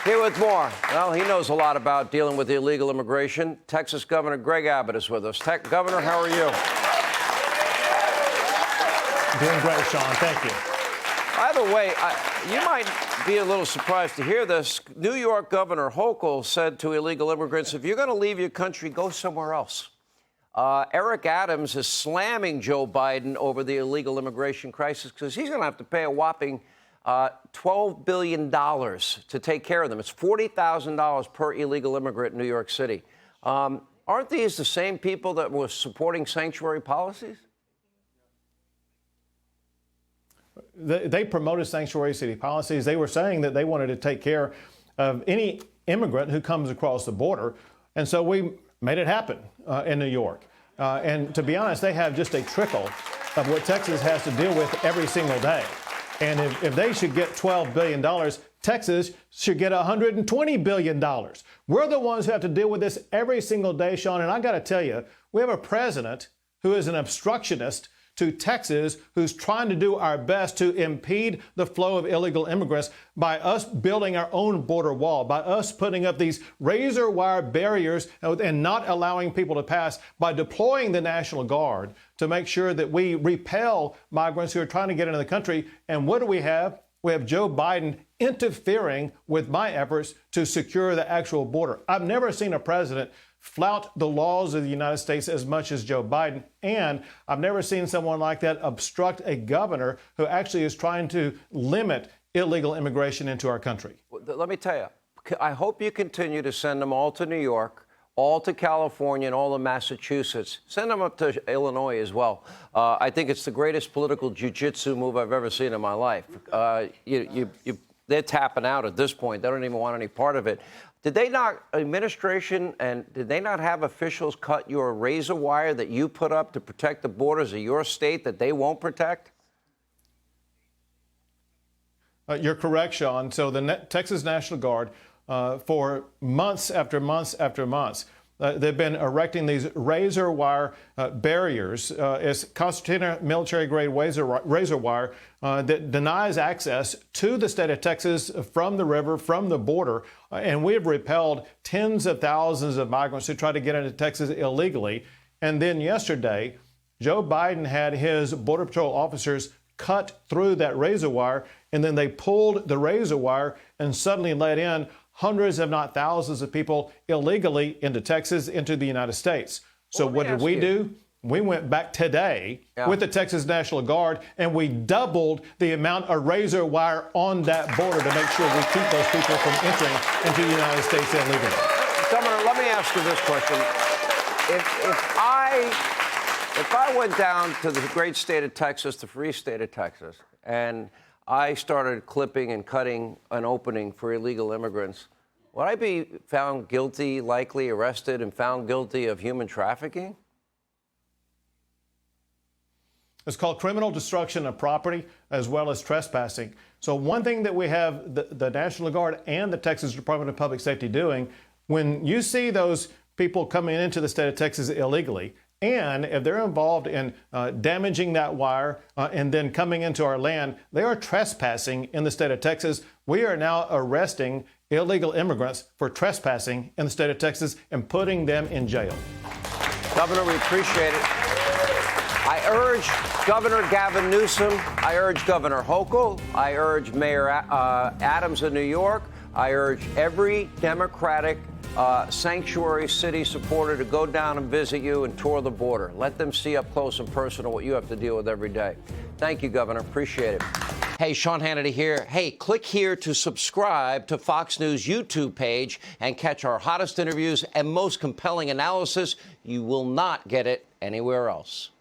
Here with more. Well, he knows a lot about dealing with illegal immigration. Texas Governor Greg Abbott is with us. Governor, how are you? Doing great, Sean. Thank you. By the way, you might be a little surprised to hear this. New York Governor Hochul said to illegal immigrants, if you're going to leave your country, go somewhere else. Eric Adams is slamming Joe Biden over the illegal immigration crisis because he's going to have to pay a whopping $12 billion to take care of them. It's $40,000 per illegal immigrant in New York City. Aren't these the same people that were supporting sanctuary policies? They promoted sanctuary city policies. They were saying that they wanted to take care of any immigrant who comes across the border. And so we made it happen in New York. And to be honest, they have just a trickle of what Texas has to deal with every single day. And if they should get $12 billion, Texas should get $120 billion. We're the ones who have to deal with this every single day, Sean. And I got to tell you, we have a president who is an obstructionist to Texas, who's trying to do our best to impede the flow of illegal immigrants by us building our own border wall, by us putting up these razor wire barriers and not allowing people to pass, by deploying the National Guard to make sure that we repel migrants who are trying to get into the country. And what do we have? We have Joe Biden interfering with my efforts to secure the actual border. I've never seen a president flout the laws of the United States as much as Joe Biden. And I've never seen someone like that obstruct a governor who actually is trying to limit illegal immigration into our country. Let me tell you, I hope you continue to send them all to New York, all to California, and all to Massachusetts. Send them up to Illinois as well. I think it's the greatest political jiu-jitsu move I've ever seen in my life. They're tapping out at this point. They don't even want any part of it. Did they not, administration, and did they not have officials cut your razor wire that you put up to protect the borders of your state that they won't protect? You're correct, Sean. So the Texas National Guard, for months after months after months, they've been erecting these razor wire barriers. It's concertina military-grade razor wire that denies access to the state of Texas from the river, from the border. And we have repelled tens of thousands of migrants who try to get into Texas illegally. And then yesterday, Joe Biden had his Border Patrol officers cut through that razor wire, and then they pulled the razor wire and suddenly let in hundreds, if not thousands, of people illegally into Texas, into the United States. So what did we do? We went back today with the Texas National Guard, and we doubled the amount of razor wire on that border to make sure we keep those people from entering into the United States illegally. Governor, let me ask you this question. If I went down to the great state of Texas, the free state of Texas, and I started clipping and cutting an opening for illegal immigrants, would I be found guilty, likely arrested, and found guilty of human trafficking? It's called criminal destruction of property as well as trespassing. So one thing that we have the National Guard and the Texas Department of Public Safety doing, when you see those people coming into the state of Texas illegally, and if they're involved in damaging that wire and then coming into our land, they are trespassing in the state of Texas. We are now arresting illegal immigrants for trespassing in the state of Texas and putting them in jail. Governor, we appreciate it. I urge Governor Gavin Newsom, I urge Governor Hochul, I urge Mayor Adams of New York, I urge every Democratic sanctuary city supporter to go down and visit you and tour the border. Let them see up close and personal what you have to deal with every day. Thank you, Governor. Appreciate it. Hey, Sean Hannity here. Hey, click here to subscribe to Fox News YouTube page and catch our hottest interviews and most compelling analysis. You will not get it anywhere else.